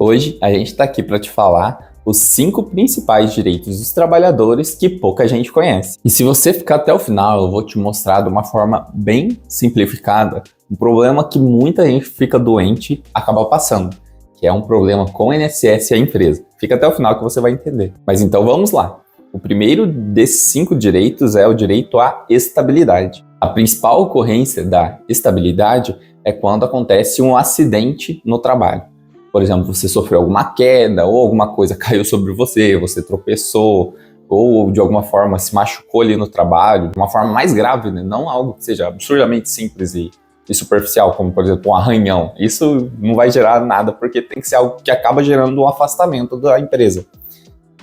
Hoje a gente está aqui para te falar os 5 principais direitos dos trabalhadores que pouca gente conhece. E se você ficar até o final, eu vou te mostrar de uma forma bem simplificada um problema que muita gente fica doente e acaba passando, que é um problema com o INSS e a empresa. Fica até o final que você vai entender. Mas então vamos lá. O primeiro desses 5 direitos é o direito à estabilidade. A principal ocorrência da estabilidade é quando acontece um acidente no trabalho. Por exemplo, você sofreu alguma queda ou alguma coisa caiu sobre você, você tropeçou ou de alguma forma se machucou ali no trabalho, de uma forma mais grave, né? Não algo que seja absurdamente simples e superficial, como por exemplo um arranhão. Isso não vai gerar nada porque tem que ser algo que acaba gerando um afastamento da empresa.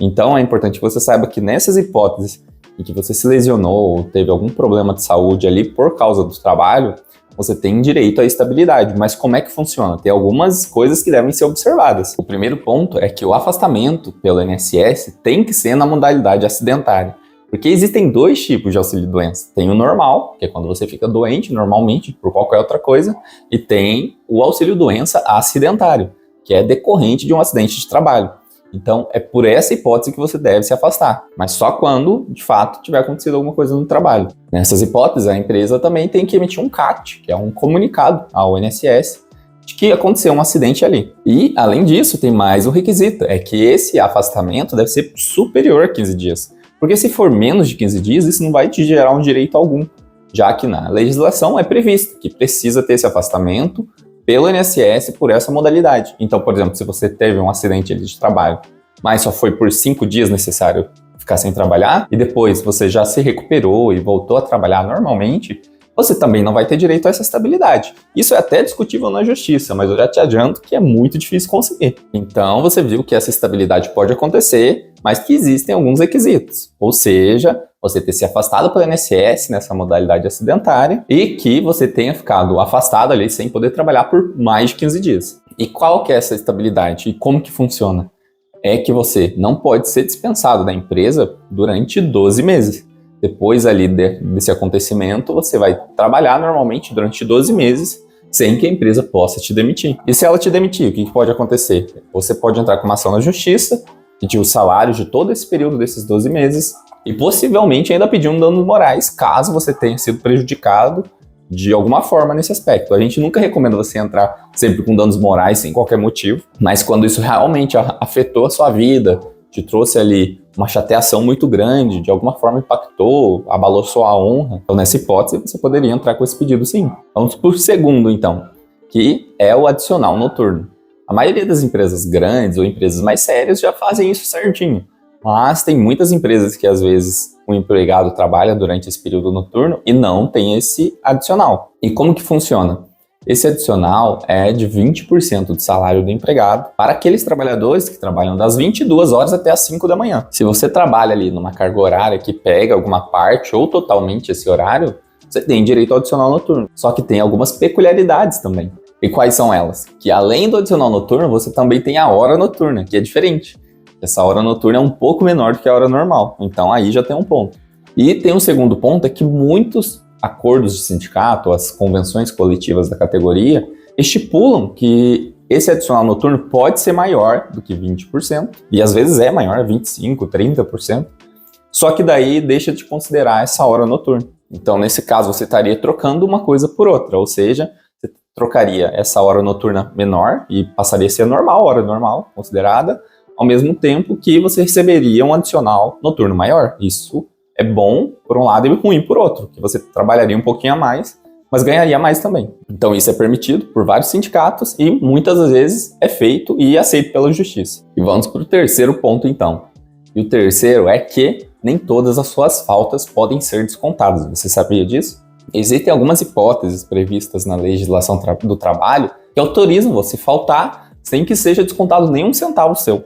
Então é importante que você saiba que nessas hipóteses em que você se lesionou ou teve algum problema de saúde ali por causa do trabalho, você tem direito à estabilidade. Mas como é que funciona? Tem algumas coisas que devem ser observadas. O primeiro ponto é que o afastamento pelo INSS tem que ser na modalidade acidentária. Porque existem 2 tipos de auxílio-doença. Tem o normal, que é quando você fica doente normalmente por qualquer outra coisa, e tem o auxílio-doença acidentário, que é decorrente de um acidente de trabalho. Então, é por essa hipótese que você deve se afastar, mas só quando, de fato, tiver acontecido alguma coisa no trabalho. Nessas hipóteses, a empresa também tem que emitir um CAT, que é um comunicado ao INSS, de que aconteceu um acidente ali. E, além disso, tem mais um requisito, é que esse afastamento deve ser superior a 15 dias. Porque se for menos de 15 dias, isso não vai te gerar um direito algum, já que na legislação é previsto que precisa ter esse afastamento pelo INSS por essa modalidade. Então, por exemplo, se você teve um acidente de trabalho, mas só foi por 5 dias necessário ficar sem trabalhar, e depois você já se recuperou e voltou a trabalhar normalmente, você também não vai ter direito a essa estabilidade. Isso é até discutível na justiça, mas eu já te adianto que é muito difícil conseguir. Então, você viu que essa estabilidade pode acontecer, mas que existem alguns requisitos. Ou seja, você ter se afastado pelo INSS nessa modalidade acidentária e que você tenha ficado afastado ali sem poder trabalhar por mais de 15 dias. E qual que é essa estabilidade e como que funciona? É que você não pode ser dispensado da empresa durante 12 meses. Depois ali desse acontecimento, você vai trabalhar normalmente durante 12 meses sem que a empresa possa te demitir. E se ela te demitir, o que pode acontecer? Você pode entrar com uma ação na justiça, pedir os salários de todo esse período desses 12 meses e possivelmente ainda pedir um danos morais, caso você tenha sido prejudicado de alguma forma nesse aspecto. A gente nunca recomenda você entrar sempre com danos morais sem qualquer motivo, mas quando isso realmente afetou a sua vida, te trouxe ali uma chateação muito grande, de alguma forma impactou, abalou sua honra, então nessa hipótese você poderia entrar com esse pedido sim. Vamos para o segundo então, que é o adicional noturno. A maioria das empresas grandes ou empresas mais sérias já fazem isso certinho, mas tem muitas empresas que às vezes o empregado trabalha durante esse período noturno e não tem esse adicional. E como que funciona? Esse adicional é de 20% do salário do empregado para aqueles trabalhadores que trabalham das 22 horas até as 5 da manhã. Se você trabalha ali numa carga horária que pega alguma parte ou totalmente esse horário, você tem direito ao adicional noturno. Só que tem algumas peculiaridades também. E quais são elas? Que além do adicional noturno, você também tem a hora noturna, que é diferente. Essa hora noturna é um pouco menor do que a hora normal, então aí já tem um ponto. E tem um segundo ponto, é que muitos acordos de sindicato, as convenções coletivas da categoria, estipulam que esse adicional noturno pode ser maior do que 20%, e às vezes é maior, 25%, 30%, só que daí deixa de considerar essa hora noturna. Então, nesse caso, você estaria trocando uma coisa por outra, ou seja, você trocaria essa hora noturna menor e passaria a ser normal, hora normal, considerada, ao mesmo tempo que você receberia um adicional noturno maior. Isso é bom por um lado e ruim por outro, que você trabalharia um pouquinho a mais, mas ganharia mais também. Então isso é permitido por vários sindicatos e muitas das vezes é feito e aceito pela justiça. E vamos para o terceiro ponto então. E o terceiro é que nem todas as suas faltas podem ser descontadas. Você sabia disso? Existem algumas hipóteses previstas na legislação do trabalho que autorizam você faltar sem que seja descontado nenhum centavo seu.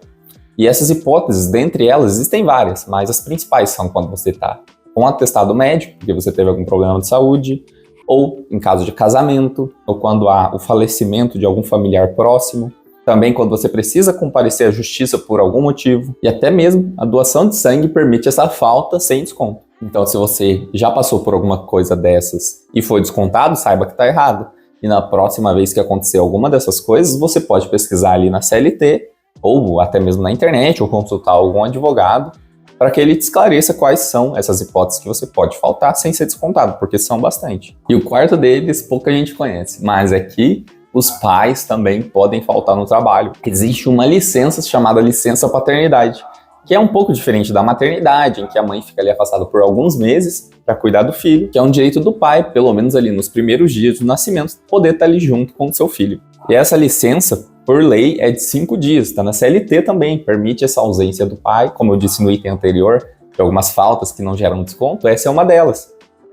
E essas hipóteses, dentre elas, existem várias, mas as principais são quando você está com um atestado médico, porque você teve algum problema de saúde, ou em caso de casamento, ou quando há o falecimento de algum familiar próximo, também quando você precisa comparecer à justiça por algum motivo, e até mesmo a doação de sangue permite essa falta sem desconto. Então, se você já passou por alguma coisa dessas e foi descontado, saiba que está errado. e na próxima vez que acontecer alguma dessas coisas, você pode pesquisar ali na CLT, ou até mesmo na internet, ou consultar algum advogado, para que ele te esclareça quais são essas hipóteses que você pode faltar sem ser descontado, porque são bastante. E o quarto deles, pouca gente conhece, mas é que os pais também podem faltar no trabalho. Existe uma licença chamada licença paternidade, que é um pouco diferente da maternidade, em que a mãe fica ali afastada por alguns meses para cuidar do filho, que é um direito do pai, pelo menos ali nos primeiros dias do nascimento, poder estar ali junto com o seu filho. E essa licença, por lei, é de 5 dias, está na CLT também, permite essa ausência do pai, como eu disse no item anterior, de algumas faltas que não geram desconto, essa é uma delas.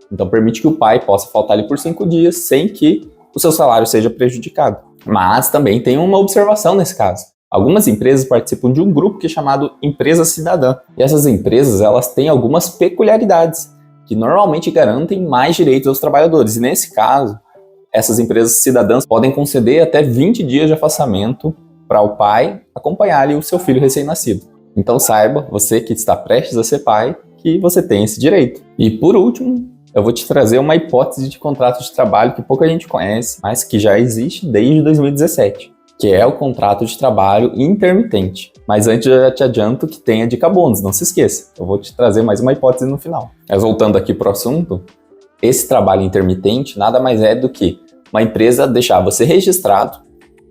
Então permite que o pai possa faltar ali por 5 dias sem que o seu salário seja prejudicado. Mas também tem uma observação nesse caso. Algumas empresas participam de um grupo que é chamado Empresa Cidadã. E essas empresas, elas têm algumas peculiaridades que normalmente garantem mais direitos aos trabalhadores. E nesse caso, essas empresas cidadãs podem conceder até 20 dias de afastamento para o pai acompanhar ali o seu filho recém-nascido. Então saiba, você que está prestes a ser pai, que você tem esse direito. E por último, eu vou te trazer uma hipótese de contrato de trabalho que pouca gente conhece, mas que já existe desde 2017. Que é o contrato de trabalho intermitente. Mas antes eu já te adianto que tem a dica bônus, não se esqueça. Eu vou te trazer mais uma hipótese no final. Mas voltando aqui para o assunto, esse trabalho intermitente nada mais é do que uma empresa deixar você registrado,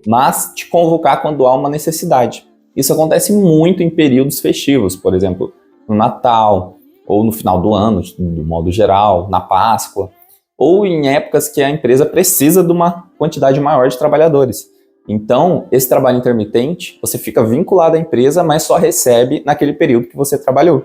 mas te convocar quando há uma necessidade. Isso acontece muito em períodos festivos, por exemplo, no Natal, ou no final do ano, do modo geral, na Páscoa, ou em épocas que a empresa precisa de uma quantidade maior de trabalhadores. Então, esse trabalho intermitente, você fica vinculado à empresa, mas só recebe naquele período que você trabalhou.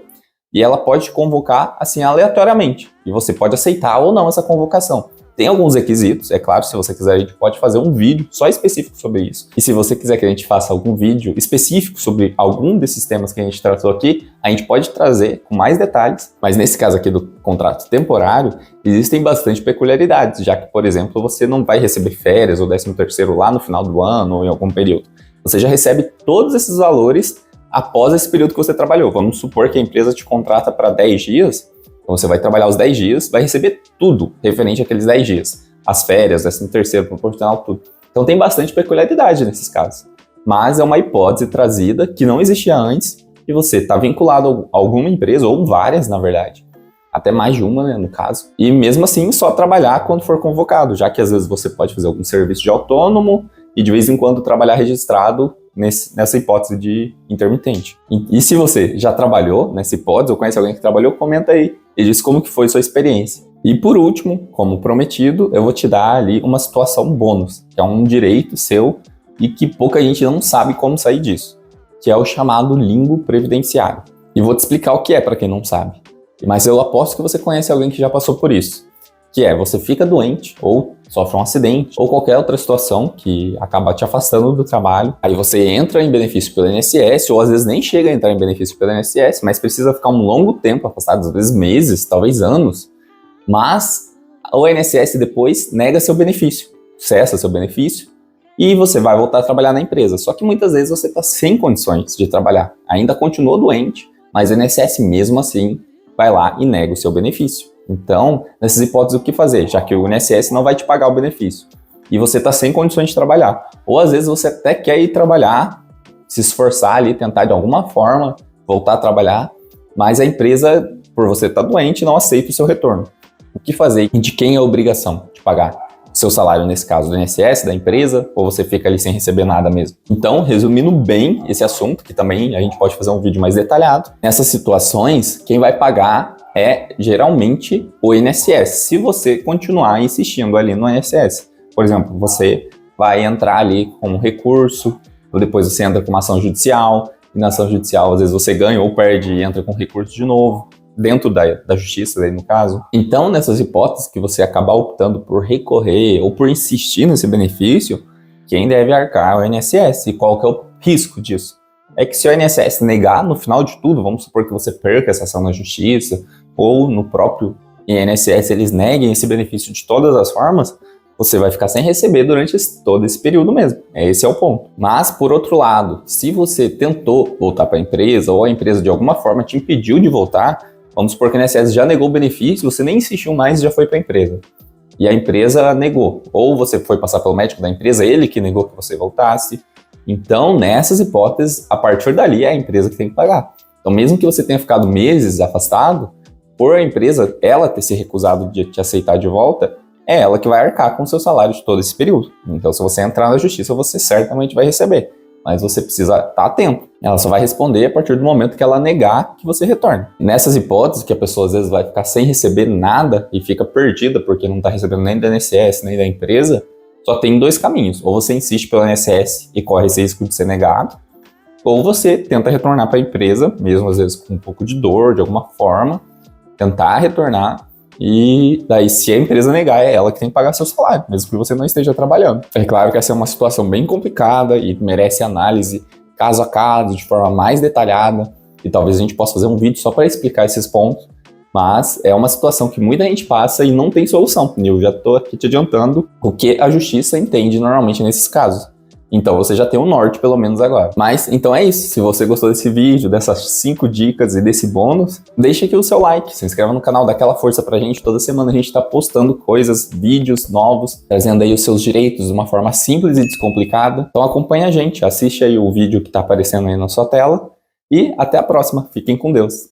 E ela pode te convocar, assim, aleatoriamente. E você pode aceitar ou não essa convocação. Tem alguns requisitos, é claro, se você quiser a gente pode fazer um vídeo só específico sobre isso. E se você quiser que a gente faça algum vídeo específico sobre algum desses temas que a gente tratou aqui, a gente pode trazer com mais detalhes. Mas nesse caso aqui do contrato temporário, existem bastante peculiaridades, já que, por exemplo, você não vai receber férias ou 13º lá no final do ano ou em algum período. Você já recebe todos esses valores após esse período que você trabalhou. Vamos supor que a empresa te contrata para 10 dias, então você vai trabalhar os 10 dias, vai receber tudo referente àqueles 10 dias. As férias, 13º, proporcional, tudo. Então tem bastante peculiaridade nesses casos. Mas é uma hipótese trazida que não existia antes e você está vinculado a alguma empresa, ou várias na verdade. Até mais de uma, né, no caso. E mesmo assim só trabalhar quando for convocado, já que às vezes você pode fazer algum serviço de autônomo e de vez em quando trabalhar registrado nessa hipótese de intermitente. E se você já trabalhou nessa hipótese ou conhece alguém que trabalhou, comenta aí e diz como que foi sua experiência. E por último, como prometido, eu vou te dar ali uma situação bônus, que é um direito seu e que pouca gente não sabe como sair disso, que é o chamado limbo previdenciário. E vou te explicar o que é para quem não sabe. Mas eu aposto que você conhece alguém que já passou por isso. Que é, você fica doente, ou sofre um acidente, ou qualquer outra situação que acaba te afastando do trabalho. Aí você entra em benefício pelo INSS, ou às vezes nem chega a entrar em benefício pelo INSS, mas precisa ficar um longo tempo afastado, às vezes meses, talvez anos. Mas o INSS depois nega seu benefício, cessa seu benefício, e você vai voltar a trabalhar na empresa. Só que muitas vezes você está sem condições de trabalhar, ainda continua doente, mas o INSS mesmo assim vai lá e nega o seu benefício. Então, nessas hipóteses, o que fazer? Já que o INSS não vai te pagar o benefício e você está sem condições de trabalhar. Ou às vezes você até quer ir trabalhar, se esforçar ali, tentar de alguma forma voltar a trabalhar, mas a empresa, por você estar doente, não aceita o seu retorno. O que fazer? E de quem é a obrigação de pagar? Seu salário, nesse caso, do INSS, da empresa, ou você fica ali sem receber nada mesmo? Então, resumindo bem esse assunto, que também a gente pode fazer um vídeo mais detalhado, nessas situações, quem vai pagar é geralmente o INSS, se você continuar insistindo ali no INSS. Por exemplo, você vai entrar ali com um recurso, ou depois você entra com uma ação judicial, e na ação judicial às vezes você ganha ou perde e entra com recurso de novo, dentro da justiça, daí no caso. Então, nessas hipóteses que você acabar optando por recorrer ou por insistir nesse benefício, quem deve arcar é o INSS. E qual que é o risco disso? É que se o INSS negar no final de tudo, vamos supor que você perca essa ação na justiça, ou no próprio INSS eles neguem esse benefício de todas as formas, você vai ficar sem receber durante todo esse período mesmo. Esse é o ponto. Mas, por outro lado, se você tentou voltar para a empresa, ou a empresa de alguma forma te impediu de voltar, vamos supor que o INSS já negou o benefício, você nem insistiu mais e já foi para a empresa. e a empresa negou. Ou você foi passar pelo médico da empresa, ele que negou que você voltasse. Então, nessas hipóteses, a partir dali é a empresa que tem que pagar. Então, mesmo que você tenha ficado meses afastado, por a empresa, ela ter se recusado de te aceitar de volta, é ela que vai arcar com o seu salário de todo esse período. Então, se você entrar na justiça, você certamente vai receber. Mas você precisa estar atento. Ela só vai responder a partir do momento que ela negar que você retorne. Nessas hipóteses, que a pessoa às vezes vai ficar sem receber nada e fica perdida porque não está recebendo nem do INSS, nem da empresa, só tem dois caminhos. Ou você insiste pelo INSS e corre esse risco de ser negado, ou você tenta retornar para a empresa, mesmo às vezes com um pouco de dor, de alguma forma, tentar retornar, e daí se a empresa negar, é ela que tem que pagar seu salário, mesmo que você não esteja trabalhando. É claro que essa é uma situação bem complicada e merece análise caso a caso, de forma mais detalhada, e talvez a gente possa fazer um vídeo só para explicar esses pontos, mas é uma situação que muita gente passa e não tem solução. E eu já estou aqui te adiantando o que a justiça entende normalmente nesses casos. Então você já tem um norte, pelo menos agora. Mas, então é isso. Se você gostou desse vídeo, dessas 5 dicas e desse bônus, deixa aqui o seu like, se inscreva no canal, dá aquela força pra gente. Toda semana a gente tá postando coisas, vídeos novos, trazendo aí os seus direitos de uma forma simples e descomplicada. Então acompanha a gente, assiste aí o vídeo que tá aparecendo aí na sua tela. E até a próxima. Fiquem com Deus.